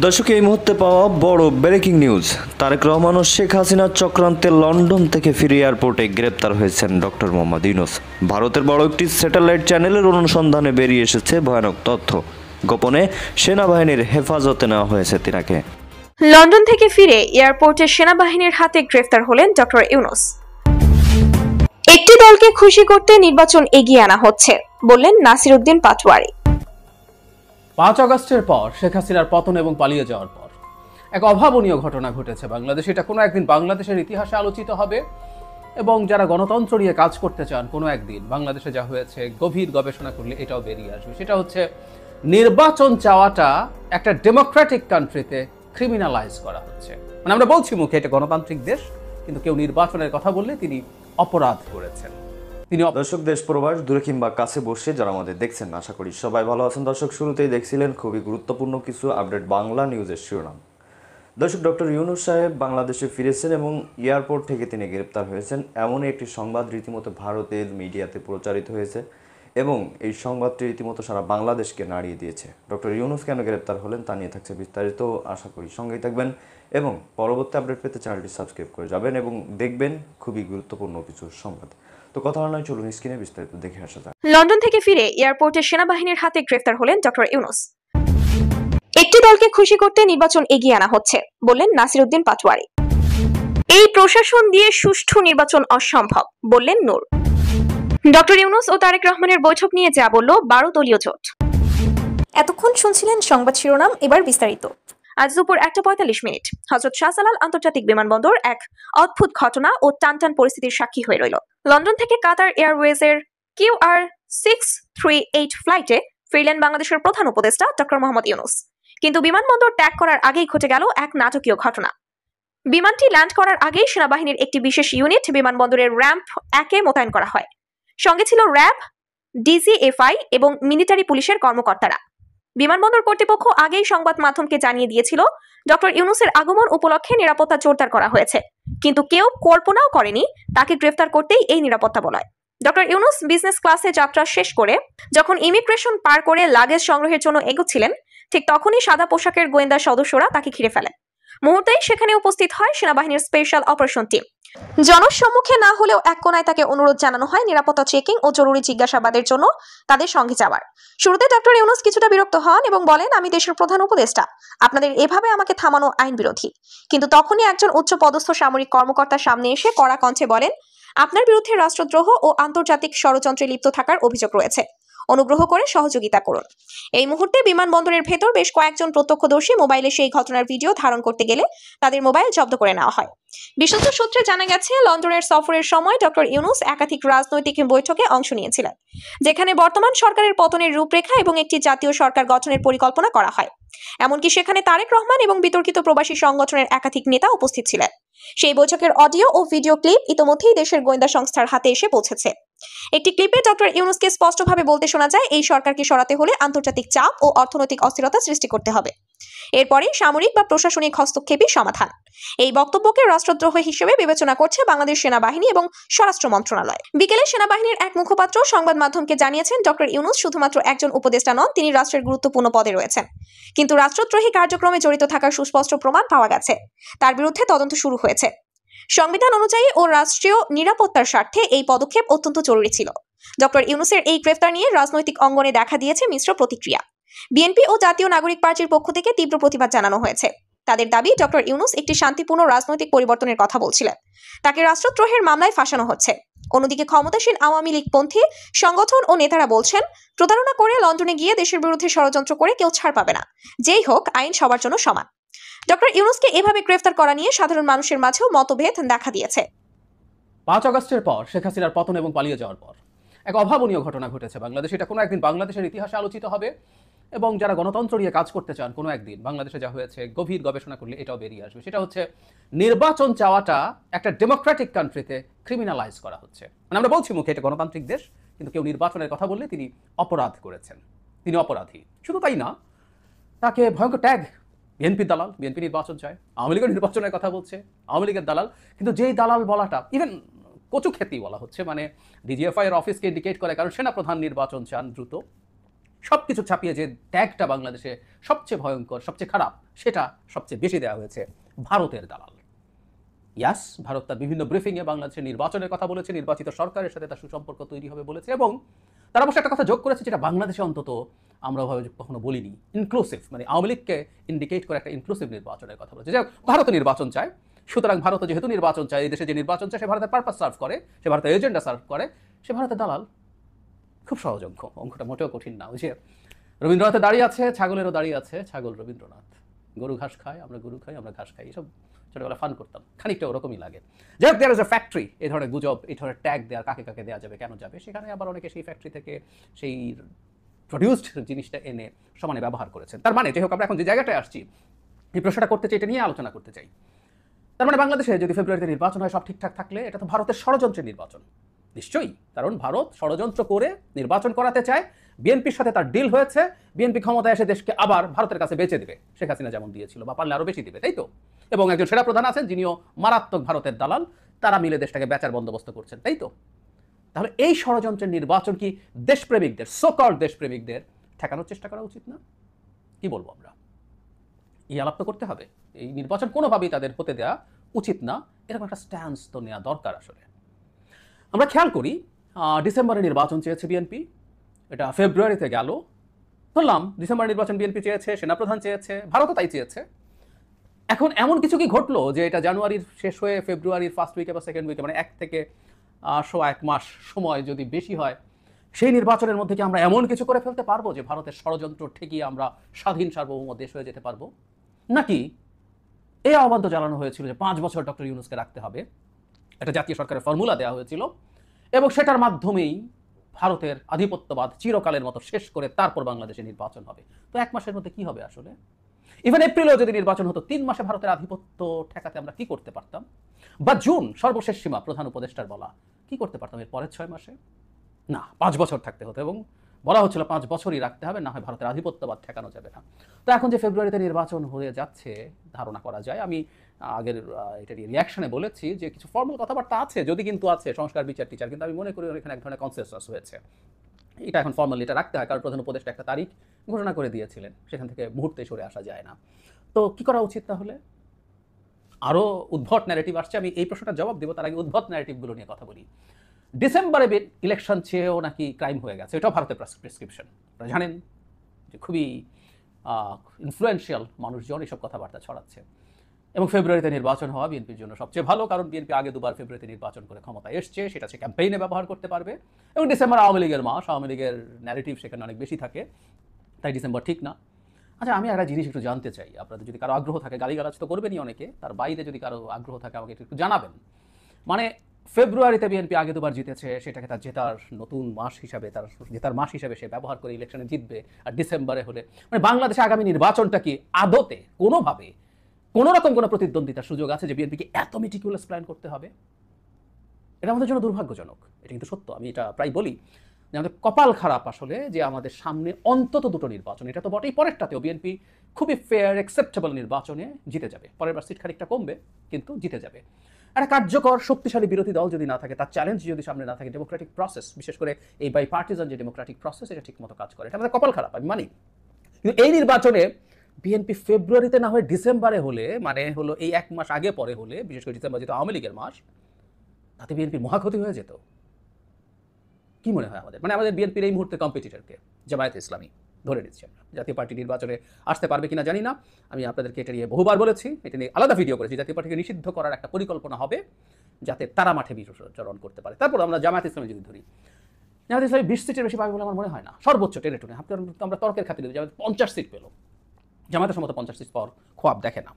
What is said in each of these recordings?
দর্শক, এই মুহূর্তে পাওয়া বড় ব্রেকিং নিউজ। তারেক রহমান ও শেখ হাসিনার চক্রান্তে লন্ডন থেকে ফিরে এয়ারপোর্টে গ্রেপ্তার হয়েছেন ডক্টর মোহাম্মদ ইউনূস। ভারতের বড় একটি স্যাটেলাইট চ্যানেলের অনুসন্ধানে বেরিয়ে এসেছে ভয়ানক তথ্য। গোপনে সেনাবাহিনীর হেফাজতে নেওয়া হয়েছে তিনাকে। লন্ডন থেকে ফিরে এয়ারপোর্টে সেনাবাহিনীর হাতে গ্রেফতার হলেন ডক্টর ইউনূস। একটি দলকে খুশি করতে নির্বাচন এগিয়ে আনা হচ্ছে, বললেন নাসিরউদ্দিন পাটোয়ারি। 5 আগস্টের পর শেখ হাসিনার পতন এবং পালিয়ে যাওয়ার পর এক অভাবনীয় ঘটনা ঘটেছে বাংলাদেশে। এটা কোনো একদিন বাংলাদেশের ইতিহাসে আলোচিত হবে এবং যারা গণতন্ত্র নিয়ে কাজ করতে চান কোনো একদিন বাংলাদেশে যা হয়েছে গভীর গবেষণা করলে এটাও বেরিয়ে আসবে। সেটা হচ্ছে নির্বাচন চাওয়াটা একটা ডেমোক্রেটিক কান্ট্রিতে ক্রিমিনালাইজ করা হচ্ছে। মানে আমরা বলছি মুখে এটা গণতান্ত্রিক দেশ, কিন্তু কেউ নির্বাচনের কথা বললে তিনি অপরাধ করেছেন। দর্শক, দেশ প্রবাস দূরে কিংবা কাছে বসে যারা আমাদের দেখছেন, আশা করি সবাই ভালো আছেন। দর্শক, শুরুতেই দেখছিলেন খুবই গুরুত্বপূর্ণ কিছু আপডেট বাংলা নিউজের শিরোনাম। দর্শক, ডক্টর ইউনূস সাহেব বাংলাদেশে ফিরেছেন এবং এয়ারপোর্ট থেকে তিনি গ্রেপ্তার হয়েছেন, এমন একটি সংবাদ রীতিমতো ভারতের মিডিয়াতে প্রচারিত হয়েছে এবং এই সংবাদটি রীতিমতো সারা বাংলাদেশকে নাড়িয়ে দিয়েছে। ডক্টর ইউনূস কেন গ্রেপ্তার হলেন তা নিয়ে থাকছে বিস্তারিত, আশা করি সঙ্গেই থাকবেন এবং পরবর্তী আপডেট পেতে চ্যানেলটি সাবস্ক্রাইব করে যাবেন এবং দেখবেন খুবই গুরুত্বপূর্ণ কিছু সংবাদ। তো কথা নয়, চলুন স্ক্রিনে বিস্তারিত দেখে আসা যাক। লন্ডন থেকে ফিরে এয়ারপোর্টে সেনাবাহিনীর হাতে গ্রেফতার হলেন ডক্টর ইউনূস। একটি দলকে খুশি করতে নির্বাচন এগিয়ে আনা হচ্ছে, বললেন নাসিরউদ্দিন পাটোয়ারি। এই প্রশাসন দিয়ে সুষ্ঠু নির্বাচন অসম্ভব, বললেন নূর। ডক্টর ইউনূস ও তারেক রহমানের বৈঠক নিয়ে যা বলল 12 দলীয় জোট। এতক্ষণ শুনছিলেন সংবাদ শিরোনাম, এবার বিস্তারিত। আজ দুপুর 1:45 হযরত শাহজালাল আন্তর্জাতিক বিমানবন্দর এক অদ্ভুত ঘটনা ও টানটান পরিস্থিতির সাক্ষী হয়ে রইল। লন্ডন থেকে কাতার এয়ারওয়েজের QR638 ফ্লাইটে ফিরলেন বাংলাদেশের প্রধান উপদেষ্টা ডক্টর মোহাম্মদ ইউনূস। কিন্তু বিমানবন্দর ত্যাগ করার আগেই ঘটে গেল এক নাটকীয় ঘটনা। বিমানটি ল্যান্ড করার আগেই সেনাবাহিনীর একটি বিশেষ ইউনিট বিমানবন্দরের র্যাম্প 1-এ মোতায়েন করা হয়। সঙ্গে ছিল র্যাব, ডিজিএফআই এবং মিলিটারি পুলিশের কর্মকর্তারা। বিমানবন্দর কর্তৃপক্ষ আগেই সংবাদ মাধ্যমকে জানিয়ে দিয়েছিল ডক্টর ইউনূসের আগমন উপলক্ষে নিরাপত্তা জোরদার করা হয়েছে, কিন্তু কেউ কল্পনাও করেনি তাকে গ্রেফতার করতেই এই নিরাপত্তা বলয়। ডক্টর ইউনূস বিজনেস ক্লাসে যাত্রা শেষ করে যখন ইমিগ্রেশন পার করে লাগেজ সংগ্রহের জন্য এগোচ্ছিলেন, ঠিক তখনই সাদা পোশাকের গোয়েন্দা সদস্যরা তাকে ঘিরে ফেলে। মুহূর্তেই সেখানে উপস্থিত হয় সেনাবাহিনীর স্পেশাল অপারেশন টিম। জনসম্মুখে না হলেও এক কোনায় তাকে অনুরোধ জানানো হয় নিরাপত্তা চেকিং ও জরুরি জিজ্ঞাসাবাদের জন্য তাদের সঙ্গে যাওয়ার। শুরুতে ডক্টর ইউনূস কিছুটা বিরক্ত হন এবং বলেন, আমি দেশের প্রধান উপদেষ্টা, আপনাদের এভাবে আমাকে থামানো আইন বিরোধী। কিন্তু তখনই একজন উচ্চ পদস্থ সামরিক কর্মকর্তার সামনে এসে কড়া কণ্ঠে বলেন, আপনার বিরুদ্ধে রাষ্ট্রদ্রোহ ও আন্তর্জাতিক ষড়যন্ত্রে লিপ্ত থাকার অভিযোগ রয়েছে, অনুগ্রহ করে সহযোগিতা করুন। এই মুহূর্তে বিমানবন্দরের ভেতর বেশ কয়েকজন প্রত্যক্ষদর্শী মোবাইলে সেই ঘটনার ভিডিও ধারণ করতে গেলে তাদের মোবাইল জব্দ করে নেওয়া হয়। বিশ্বস্ত সূত্রে জানা গেছে, লন্ডনের সফরের সময় ডক্টর ইউনূস একাধিক রাজনৈতিক বৈঠকে অংশ নিয়েছিলেন, যেখানে বর্তমান সরকারের পতনের রূপরেখা এবং একটি জাতীয় সরকার গঠনের পরিকল্পনা করা হয়। এমনকি সেখানে তারেক রহমান এবং বিতর্কিত প্রবাসী সংগঠনের একাধিক নেতা উপস্থিত ছিলেন। সেই বৈঠকের অডিও ও ভিডিও ক্লিপ ইতোমধ্যেই দেশের গোয়েন্দা সংস্থার হাতে এসে পৌঁছেছে। একটি ক্লিপে ডক্টর ইউনূসকে স্পষ্টভাবে বলতে শোনা যায়, এই সরকারকে সরাতে হলে আন্তর্জাতিক চাপ ও অর্থনৈতিক অস্থিরতা সৃষ্টি করতে হবে, এরপরে সামরিক বা প্রশাসনিক হস্তক্ষেপই সমাধান। এই বক্তব্যকে রাষ্ট্রদ্রোহ হিসেবে বিবেচনা করছে বাংলাদেশ সেনাবাহিনী এবং স্বরাষ্ট্র মন্ত্রণালয়। বিকেলে সেনাবাহিনীর এক মুখপাত্র সংবাদ মাধ্যমকে জানিয়েছেন, ডক্টর ইউনূস শুধুমাত্র একজন উপদেষ্টা নন, তিনি রাষ্ট্রের গুরুত্বপূর্ণ পদে রয়েছেন। কিন্তু রাষ্ট্রদ্রোহী কার্যক্রমে জড়িত থাকার সুস্পষ্ট প্রমাণ পাওয়া গেছে, তার বিরুদ্ধে তদন্ত শুরু হয়েছে। সংবিধান অনুযায়ী ও রাষ্ট্রীয় নিরাপত্তার স্বার্থে এই পদক্ষেপ অত্যন্ত জরুরি ছিল। ডক্টর ইউনূসের এই গ্রেফতার নিয়ে রাজনৈতিক অঙ্গনে দেখা দিয়েছে মিশ্র প্রতিক্রিয়া। বিএনপি ও জাতীয় নাগরিক পার্টির পক্ষ থেকে তীব্র প্রতিবাদ জানানো হয়েছে। তাদের দাবি, ডক্টর ইউনূস একটি শান্তিপূর্ণ রাজনৈতিক পরিবর্তনের কথা বলছিলেন, তাকে রাষ্ট্রদ্রোহের মামলায় ফাঁসানো হচ্ছে। অন্যদিকে ক্ষমতাসীন আওয়ামী লীগপন্থী সংগঠন ও নেতারা বলছেন, প্রতারণা করে লন্ডনে গিয়ে দেশের বিরুদ্ধে ষড়যন্ত্র করে কেউ ছাড় পাবে না, যেই হোক আইন সবার জন্য সমান। ডক্টর ইউনূসকে এভাবে গ্রেফতার করা নিয়ে সাধারণ মানুষের মাঝেও মতভেদ দেখা দিয়েছে। 5 আগস্টের পর শেখ হাসিনার পতন এবং পালিয়ে যাওয়ার পর এক অভাবনীয় ঘটনা ঘটেছে বাংলাদেশে। এটা কোনো একদিন বাংলাদেশের ইতিহাসে আলোচিত হবে এবং যারা গণতন্ত্র নিয়ে কাজ করতে চান কোনো একদিন বাংলাদেশে যা হয়েছে গভীর গবেষণা করলে এটাও বেরিয়ে আসবে। সেটা হচ্ছে নির্বাচন চাওয়াটা একটা ডেমোক্রেটিক কান্ট্রিতে ক্রিমিনালাইজ করা হচ্ছে। মানে আমরা বলছি মুখে এটা গণতান্ত্রিক দেশ, কিন্তু কেউ নির্বাচনের কথা বললে তিনি অপরাধ করেছেন, তিনি অপরাধী। শুধু তাই না, তাকে ভয়ঙ্কর ট্যাগ, বিএনপি দালাল, বিএনপি নির্বাচন চায়, আওয়ামী লীগের নির্বাচনের কথা বলছে, আওয়ামী লীগের দালাল। কিন্তু যেই দালাল বলাটা ইভেন কচু খেতেই বলা হচ্ছে, মানে ডিজিএফআই এর অফিসকে ইন্ডিকেট করে, কারণ সেনাপ্রধান নির্বাচন চান দ্রুত। সবকিছু ছাপিয়ে যে ট্যাগটা বাংলাদেশে সবচেয়ে ভয়ঙ্কর, সবচেয়ে খারাপ, সেটা সবচেয়ে বেশি দেওয়া হয়েছে ভারতের দালাল। ইয়াস, ভারত তার বিভিন্ন ব্রিফিংয়ে বাংলাদেশের নির্বাচনের কথা বলেছে, নির্বাচিত সরকারের সাথে তার সুসম্পর্ক তৈরি হবে বলেছে, এবং তারা অবশ্য একটা কথা যোগ করেছে যেটা বাংলাদেশে অন্তত আমরা ওভাবে কখনো বলিনি, ইনক্লুসিভ, মানে আওয়ামী লীগকে ইন্ডিকেট করে একটা ইনক্লুসিভ নির্বাচনের কথা বলেছে। যে ভারত নির্বাচন চায়, সুতরাং ভারত যেহেতু নির্বাচন চায়, এই দেশে যে নির্বাচন চায় সে ভারতের পারপাস সার্ভ করে, সে ভারতের এজেন্ডা সার্ভ করে, সে ভারতের দালাল। খুব সহজ অঙ্ক, অঙ্কটা মোটেও কঠিন না। ওই যে রবীন্দ্রনাথের দাঁড়িয়ে আছে, ছাগলেরও দাঁড়িয়ে আছে, ছাগল রবীন্দ্রনাথ, গরু ঘাস খায়, আমরা গরু খাই, আমরা ঘাস খাই, এসব ছোটবেলা ফান করতাম, খানিকটা ওরকমই লাগে। যাই হোক, দেয়ার ইজ এ ফ্যাক্টরি, এই ধরনের গুজব, এই ধরনের ট্যাগ দেওয়ার, কাকে কাকে দেওয়া যাবে, কেন যাবে, সেখানে আবার অনেকে সেই ফ্যাক্টরি থেকে সেই প্রডিউসড জিনিসটা এনে সমানে ব্যবহার করেছেন। তার মানে যাই হোক, আমরা এখন যে জায়গাটায় আসছি, এই প্রশ্নটা করতে চাই, এটা নিয়ে আলোচনা করতে চাই। তার মানে বাংলাদেশে যদি ফেব্রুয়ারিতে নির্বাচন হয়, সব ঠিকঠাক থাকলে এটা তো ভারতের ষড়যন্ত্রের নির্বাচন নিশ্চয়ই, কারণ ভারত ষড়যন্ত্র করে নির্বাচন করাতে চায়। বিএনপির সাথে তার ডিল হয়েছে, বিএনপি ক্ষমতায় এসে দেশকে আবার ভারতের কাছে বেচে দিবে, শেখ হাসিনা যেমন দিয়েছিল, বা পারলে আরো বেশি দিবে, তাই তো? এবং একজন সেরা প্রধান আছেন যিনিও মারাত্মক ভারতের দালাল, তারা মিলে দেশটাকে বেচার বন্দোবস্ত করছেন, তাই তো? তাহলে এই ষড়যন্ত্রের নির্বাচন কি দেশপ্রেমিকদের, সোকল দেশপ্রেমিকদের ঠেকানোর চেষ্টা করা উচিত না? কি বলবো আমরা? এই আলাপ তো করতে হবে। এই নির্বাচন কোনোভাবেই তাদের হতে দেওয়া উচিত না, এরকম একটা স্ট্যান্স তো নেওয়া দরকার। আসলে আমরা খেয়াল করি, ডিসেম্বরে নির্বাচন চেয়েছে বিএনপি, এটা ফেব্রুয়ারিতে গেল। ধরলাম ডিসেম্বর নির্বাচন বিএনপি চেয়েছে, সেনাপ্রধান চেয়েছে, ভারতও তাই চেয়েছে। এখন এমন কিছু কি ঘটলো যে এটা জানুয়ারির শেষ হয়ে ফেব্রুয়ারির ফার্স্ট উইকে বা সেকেন্ড উইকে, মানে 1 থেকে 1 মাস সময় যদি বেশি হয়, সেই নির্বাচনের মধ্যে কি আমরা এমন কিছু করে ফেলতে পারবো যে ভারতের ষড়যন্ত্র ঠেকিয়ে আমরা স্বাধীন সার্বভৌম দেশ হয়ে যেতে পারবো? নাকি এই আহ্বান তো জানানো হয়েছিল যে 5 বছর ডক্টর ইউনূসকে রাখতে হবে, একটা জাতীয় সরকারের ফর্মুলা দেওয়া হয়েছিল, এবং সেটার মাধ্যমেই ভারতের আধিপত্যবাদ চিরকালের মতো শেষ করে তারপর বাংলাদেশে নির্বাচন হবে? তো 1 মাসের মধ্যে কি হবে আসলে? ইভেন এপ্রিলেও যদি নির্বাচন হতো, 3 মাসে ভারতের আধিপত্য ঠেকাতে আমরা কি করতে পারতাম? বা জুন সর্বশেষ সীমা, প্রধান উপদেষ্টার বলা, কি করতে পারতাম এর পরের 6 মাসে? না, 5 বছর থাকতে হতো, এবং বলা হচ্ছিল 5 বছরই রাখতে হবে, না হয় ভারতের আধিপত্যবাদ ঠেকানো যাবে না। তো এখন যে ফেব্রুয়ারিতে নির্বাচন হয়ে যাচ্ছে ধারণা করা যায়, আমি আগের এটা রিয়াকশনে বলেছি যে কিছু ফর্মাল কথাবার্তা আছে, যদি কিন্তু আছে সংস্কার বিচার টিচার, কিন্তু আমি মনে করি এখানে এক ধরনের কনসেনসাস হয়েছে, এটা এখন ফর্মালি এটা রাখতে হয়, কারণ প্রধান উপদেষ্টা একটা তারিখ ঘোষণা করে দিয়েছিলেন, সেখান থেকে মুহূর্তে সরে আসা যায় না। তো কি করা উচিত তাহলে? আরও উদ্ভট ন্যারেটিভ আসছে, আমি এই প্রশ্নটার জবাব দেবো, তার আগে উদ্ভট ন্যারেটিভগুলো নিয়ে কথা বলি। ডিসেম্বরে ইলেকশন চেয়েও নাকি ক্রাইম হয়ে গেছে, এটাও ভারতের প্রেসক্রিপশন। আপনারা জানেন যে খুবই ইনফ্লুয়েন্সিয়াল মানুষজন এসব কথাবার্তা ছড়াচ্ছে। এবং ফেব্রুয়ারিতে নির্বাচন হওয়া বিএনপির জন্য সবচেয়ে ভালো, কারণ বিএনপি আগে 2বার ফেব্রুয়ারিতে নির্বাচন করে ক্ষমতায় এসছে, সেটা সে ক্যাম্পেইনে ব্যবহার করতে পারবে। এবং ডিসেম্বর আওয়ামী লীগের মাস, আওয়ামী লীগের ন্যারেটিভ সেখানে অনেক বেশি থাকে, তাই ডিসেম্বর ঠিক না। আচ্ছা, আমি একটা জিনিস একটু জানতে চাই, আপনাদের যদি কারো আগ্রহ থাকে, গালিগালাজ তো করবেনই অনেকে, তার বাইরে যদি কারো আগ্রহ থাকে আমাকে একটু জানাবেন। মানে ফেব্রুয়ারিতে বিএনপি আগে 2বার জিতেছে, সেটাকে তার জেতার নতুন মাস হিসাবে, তার জেতার মাস হিসাবে সে ব্যবহার করে ইলেকশনে জিতবে, আর ডিসেম্বরে হলে মানে বাংলাদেশে আগামী নির্বাচনটা কি আদতে কোনোভাবে কোনো রকম কোনো প্রতিদ্বন্দ্বিতার সুযোগ আছে যে বিএনপিকে এত মিটিকুলাস প্ল্যান করতে হবে? এটা আমাদের জন্য দুর্ভাগ্যজনক, এটা কিন্তু সত্য, আমি এটা প্রায় বলি যে আমাদের কপাল খারাপ আসলে, যে আমাদের সামনে অন্তত 2টো নির্বাচন, এটা তো বটেই, পরেরটাতেও বিএনপি খুবই ফেয়ার অ্যাকসেপ্টেবল নির্বাচনে জিতে যাবে, পরের বার সিট খানিকটা কমবে কিন্তু জিতে যাবে। একটা কার্যকর শক্তিশালী বিরোধী দল যদি না থাকে, তার চ্যালেঞ্জ যদি সামনে না থাকে, ডেমোক্রেটিক প্রসেস, বিশেষ করে এই বাই পার্টিজান যে ডেমোক্রেটিক প্রসেস, এটা ঠিকমতো কাজ করে, এটা আমাদের কপাল খারাপ, আমি মানি। কিন্তু এই নির্বাচনে বিএনপি ফেব্রুয়ারিতে না হয়ে ডিসেম্বরে হলে, মানে হলো এই 1 মাস আগে পরে হলে, বিশেষ করে ডিসেম্বর যেহেতু আওয়ামী লীগের মাস, তাতে বিএনপির মহাক্ষতি হয়ে যেত। কি মনে হয় আমাদের? মানে আমাদের বিএনপির এই মুহূর্তে কম্পিটিটরকে জামায়াতে ইসলামী ধরে নিচ্ছি আমরা, জাতীয় পার্টি নির্বাচনে আসতে পারবে কিনা জানি না, আমি আপনাদেরকে এটা নিয়ে বহুবার বলেছি, এটা নিয়ে আলাদা ভিডিও করেছি, জাতীয় পার্টিকে নিষিদ্ধ করার একটা পরিকল্পনা হবে যাতে তারা মাঠে বিচরণ করতে পারে। তারপর আমরা জামায়াত ইসলামী যদি ধরি, জামায়াত ইসলামী 20 সিটের বেশি পাবে বলে আমার মনে হয় না, সর্বোচ্চ টেনে টুনে আমরা তর্কের খাতিরে জামায়াত 50 সিট পেল, জামায়াতের সম্মত 50 সিট পাওয়ার খোয়াব দেখে না,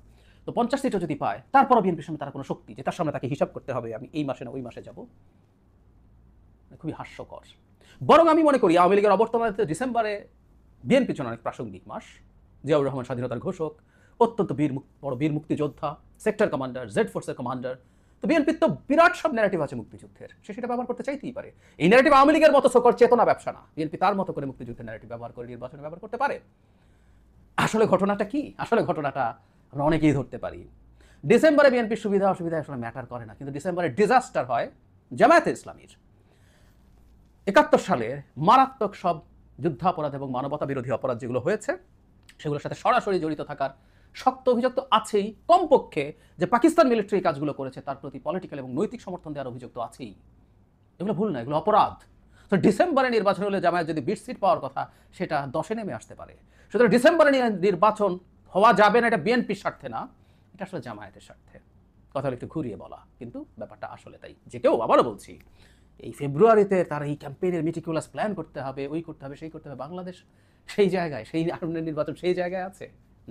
তো 50 সিটও যদি পায়, তারপরও বিএনপির সামনে তারা কোনো শক্তি যে তার সামনে তাকে হিসাব করতে হবে আমি এই মাসে না ওই মাসে যাব, খুবই হাস্যকর। বরং আমি মনে করি আওয়ামী লীগের অবর্তমানে ডিসেম্বরে বিএনপির জন্য অনেক প্রাসঙ্গিক মাস। জিয়াউর রহমান স্বাধীনতার ঘোষক, অত্যন্ত বড় বীর মুক্তিযোদ্ধা, সেক্টর কমান্ডার, জেড ফোর্সের কমান্ডার, তো বিএনপির তো বিরাট সব ন্যারেটিভ আছে মুক্তিযুদ্ধের, সে সেটা ব্যবহার করতে চাইতেই পারে। এই ন্যারেটিভ আওয়ামী লীগের মতো সকল চেতনা ব্যবসা না, বিএনপি তার মতো করে মুক্তিযুদ্ধের ন্যারেটিভ ব্যবহার করে নির্বাচনে ব্যবহার করতে পারে। আসলে ঘটনাটা কি? আসলে ঘটনাটা আমরা অনেকেই ধরতে পারি, ডিসেম্বরে বিএনপির সুবিধা অসুবিধা আসলে ম্যাটার করে না, কিন্তু ডিসেম্বরে ডিজাস্টার হয় জামায়াতে ইসলামীর। 71 সালে মারাত্মক সব যুদ্ধাপরাধ এবং মানবতা বিরোধী অপরাধ যেগুলো হয়েছে সেগুলোর সাথে সরাসরি জড়িত থাকার শক্ত অভিযোগ তো আছেই। কমপক্ষে যে পাকিস্তান মিলিটারি কাজগুলো করেছে তার প্রতি পলিটিক্যাল এবং নৈতিক সমর্থন দেওয়ার অভিযোগ তো আছেই। এগুলো ভুল না, এগুলো অপরাধ। তো ডিসেম্বরে নির্বাচন হলে জামায়াত যদি 20 সিট পাওয়ার কথা সেটা 10-এ নেমে আসতে পারে। সুতরাং ডিসেম্বরে নির্বাচন হওয়া যাবে না, এটা বিএনপির স্বার্থে না, এটা আসলে জামায়াতের স্বার্থে। কথা একটু ঘুরিয়ে বলা, কিন্তু ব্যাপারটা আসলে তাই। যে কেউ, আবারও বলছি, এই ফেব্রুয়ারিতে তার এই ক্যাম্পেইনের মেটিকুলাস প্ল্যান করতে হবে, ওই করতে হবে, সেই করতে হবে, বাংলাদেশ সেই জায়গায়, সেই নির্বাচন সেই জায়গায় আছে?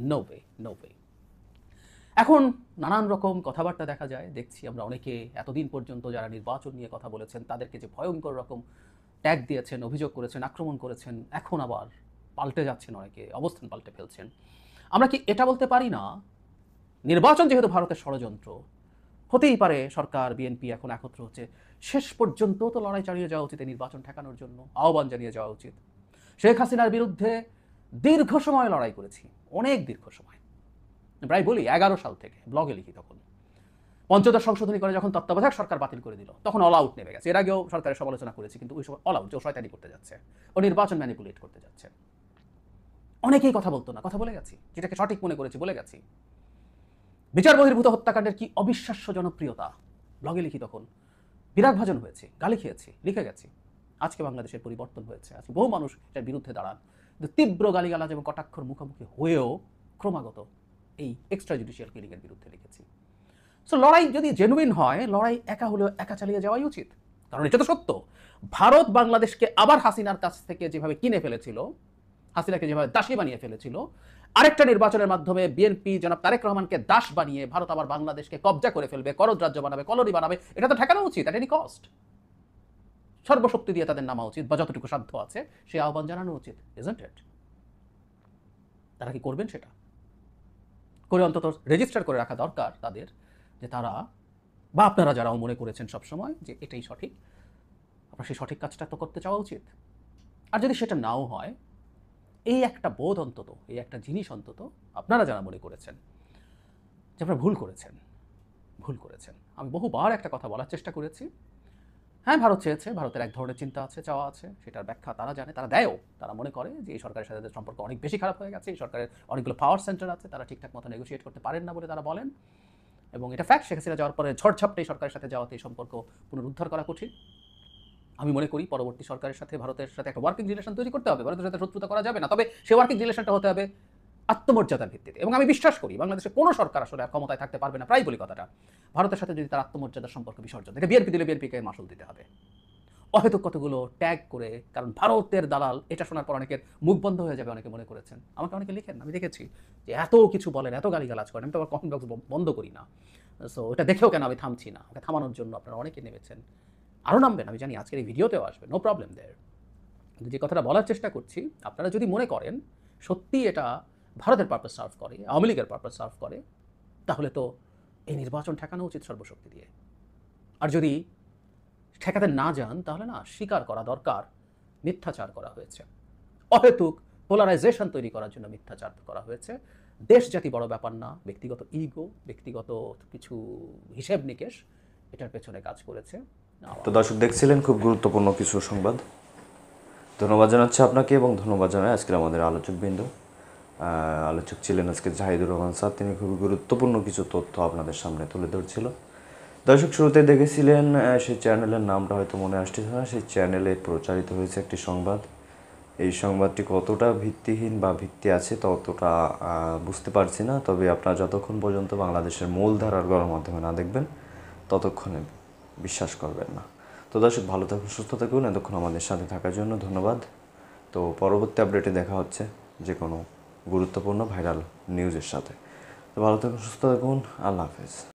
No way, no way. এখন নানান রকম কথাবার্তা দেখা যায়, দেখছি আমরা অনেকে এতদিন পর্যন্ত যারা নির্বাচন নিয়ে কথা বলেছেন তাদেরকে যে ভয়ঙ্কর রকম ট্যাগ দিয়েছেন, অভিযোগ করেছেন, আক্রমণ করেছেন, এখন আবার পাল্টে যাচ্ছেন, অনেকে অবস্থান পাল্টে ফেলছেন। আমরা কি এটা বলতে পারি না নির্বাচন যেহেতু ভারতের ষড়যন্ত্র, হতেই পারে সরকার বিএনপি এখন একত্র হচ্ছে, শেষ পর্যন্ত তো লড়াই চালিয়ে যাওয়া উচিত, এই নির্বাচন ঠেকানোর জন্য আহ্বান জানিয়ে যাওয়া উচিত। শেখ হাসিনার বিরুদ্ধে দীর্ঘ সময় লড়াই করেছি, অনেক দীর্ঘ সময়, প্রায় বলি 11 সাল থেকে, ব্লগে লিখি তখন। পঞ্চদশ সংশোধনী করে যখন তত্ত্বাবধায়ক সরকার বাতিল করে দিল তখন অল আউট নেমে গেছে। এর আগেও সরকারের সমালোচনা করেছি, কিন্তু ওই সময় অল আউট, যে ও শয়তানি করতে যাচ্ছে, ও নির্বাচন ম্যানিপুলেট করতে যাচ্ছে। অনেকেই কথা বলতো না, কথা বলে গেছি, যেটাকে সঠিক মনে করেছি বলে গেছি। বিচার বহির্ভূত হত্যাকাণ্ডের কি অবিশ্বাস্য জনপ্রিয়তা, ব্লগে লিখি তখন। বিরাট ভাজন হয়েছে, গালি খেয়েছি, লিখে গেছি। আজকে বাংলাদেশের পরিবর্তন হয়েছে, আজকে বহু মানুষ এটার বিরুদ্ধে দাঁড়ান, কিন্তু তীব্র গালিগালাজ এবং কটাক্ষর মুখোমুখি হয়েও ক্রমাগত এই এক্সট্রা জুডিশিয়াল কিলিংয়ের বিরুদ্ধে লিখেছি। সো লড়াই যদি জেনুইন হয়, লড়াই একা হলেও একা চালিয়ে যাওয়াই উচিত। কারণ এটা তো সত্য, ভারত বাংলাদেশকে আবার হাসিনার কাছ থেকে যেভাবে কিনে ফেলেছিল, হাসিনাকে যেভাবে দাসী বানিয়ে ফেলেছিল, আরেকটা নির্বাচনের মাধ্যমে বিএনপি জনাব তারেক রহমানকে দাস বানিয়ে ভারত আবার বাংলাদেশকে কবজা করে ফেলবে, করদ রাজ্য বানাবে, কলোনি বানাবে, এটা তো ঠেকানো উচিত অ্যাট এনি কস্ট। সর্বশক্তি দিয়ে তাদের নামা উচিত, বা যতটুকু সাধ্য আছে সে আহ্বান জানানো উচিত, ইজন্ট ইট? তারা কি করবেন সেটা? করে অন্তত রেজিস্টার করে রাখা দরকার তাদের, যে তারা বা আপনারা যারাও মনে করেছেন সবসময় যে এটাই সঠিক, আপনার সেই সঠিক কাজটা তো করতে চাওয়া উচিত। আর যদি সেটা নাও হয়, এই একটা বোধ অন্তত, এই একটা জিনিস অন্তত আপনারা যারা মনে করেছেন যে আপনারা ভুল করেছেন, ভুল করেছেন। আমি বহুবার একটা কথা বলার চেষ্টা করেছি, হ্যাঁ ভারত চেয়েছে, ভারতের এক ধরনের চিন্তা আছে, চাওয়া আছে, সেটার ব্যাখ্যা তারা জানে, তারা দেয়ও। তারা মনে করে যে এই সরকারের সাথে তাদের সম্পর্ক অনেক বেশি খারাপ হয়ে গেছে, এই সরকারের অনেকগুলো পাওয়ার সেন্টার আছে, তারা ঠিকঠাক মতো নেগোসিয়েট করতে পারেন না বলে তারা বলেন। এবং এটা ফ্যাক্ট, শেখ হাসিনা যাওয়ার পরে ঝড়ঝাপটে এই সরকারের সাথে যাওয়াতে এই সম্পর্ক পুনরুদ্ধার করা কঠিন। আমি মনে করি পরবর্তী সরকারের সাথে ভারতের সাথে একটা ওয়ার্কিং রিলেশন তৈরি করতে হবে, ভারতের সাথে শত্রুতা করা যাবে না, তবে সেই ওয়ার্কিং রিলেশনটা হতে হবে আত্মমর্যাদার ভিত্তিতে। এবং আমি বিশ্বাস করি বাংলাদেশে কোনো সরকার আসলে ক্ষমতায় থাকতে পারবে না, প্রায় বলি কথাটা, ভারতের সাথে যদি তার আত্মমর্যাদার সম্পর্ক বিসর্জন দেখে, বিএনপি দিলে বিএনপিকে মাসুল দিতে হবে। অহেতুক কতগুলো ট্যাগ করে, কারণ ভারতের দালাল, এটা শোনার পর অনেকের মুখ বন্ধ হয়ে যাবে, অনেকে মনে করেছেন। আমাকে অনেকে লিখেন, আমি দেখেছি যে এত কিছু বলেন, এত গালিগালাজ করেন, আমি তো আবার কমেন্ট বক্স বন্ধ করি না। সো এটা দেখেও কেন আমি থামছি না, ওকে থামানোর জন্য আপনারা অনেকে নেমেছেন, আরও নামবেন, আমি জানি আজকের এই ভিডিওতেও আসবে, নো প্রবলেম দেয়ার। কিন্তু যে কথাটা বলার চেষ্টা করছি, আপনারা যদি মনে করেন সত্যি এটা ভারতের পারপাস সার্ভ করে, আওয়ামী লীগের পারপাস সার্ভ করে, তাহলে তো এই নির্বাচন ঠেকানো উচিত সর্বশক্তি দিয়ে। আর যদি ঠেকাতে না যান, তাহলে না, স্বীকার করা দরকার মিথ্যাচার করা হয়েছে, অহেতুক পোলারাইজেশন তৈরি করার জন্য মিথ্যাচার করা হয়েছে। দেশ জাতি বড় ব্যাপার না, ব্যক্তিগত ইগো, ব্যক্তিগত কিছু হিসেব নিকেশ এটার পেছনে কাজ করেছে। তো দর্শক দেখছিলেন খুব গুরুত্বপূর্ণ কিছু সংবাদ। ধন্যবাদ জানাচ্ছি আপনাকে, এবং ধন্যবাদ জানাই আজকের আমাদের আলোচকবৃন্দ। আলোচক ছিলেন আজকে জাহিদুর রহমান স্যার, তিনি খুবই গুরুত্বপূর্ণ কিছু তথ্য আপনাদের সামনে তুলে ধরছিল। দর্শক শুরুতে দেখেছিলেন, সেই চ্যানেলের নামটা হয়তো মনে আসছে না, সেই চ্যানেলে প্রচারিত হয়েছে একটি সংবাদ। এই সংবাদটি কতটা ভিত্তিহীন বা ভিত্তি আছে ততটা বুঝতে পারছি না, তবে আপনারা যতক্ষণ পর্যন্ত বাংলাদেশের মূলধারার গণমাধ্যমে না দেখবেন ততক্ষণে বিশ্বাস করবেন না। তো দর্শক ভালো থাকুন, সুস্থ থাকুন, এতক্ষণ আমাদের সাথে থাকার জন্য ধন্যবাদ। তো পরবর্তী আপডেটে দেখা হচ্ছে যে কোনো গুরুত্বপূর্ণ ভাইরাল নিউজের সাথে। তো ভালো থাকুন, সুস্থ থাকুন, আল্লাহ হাফেজ।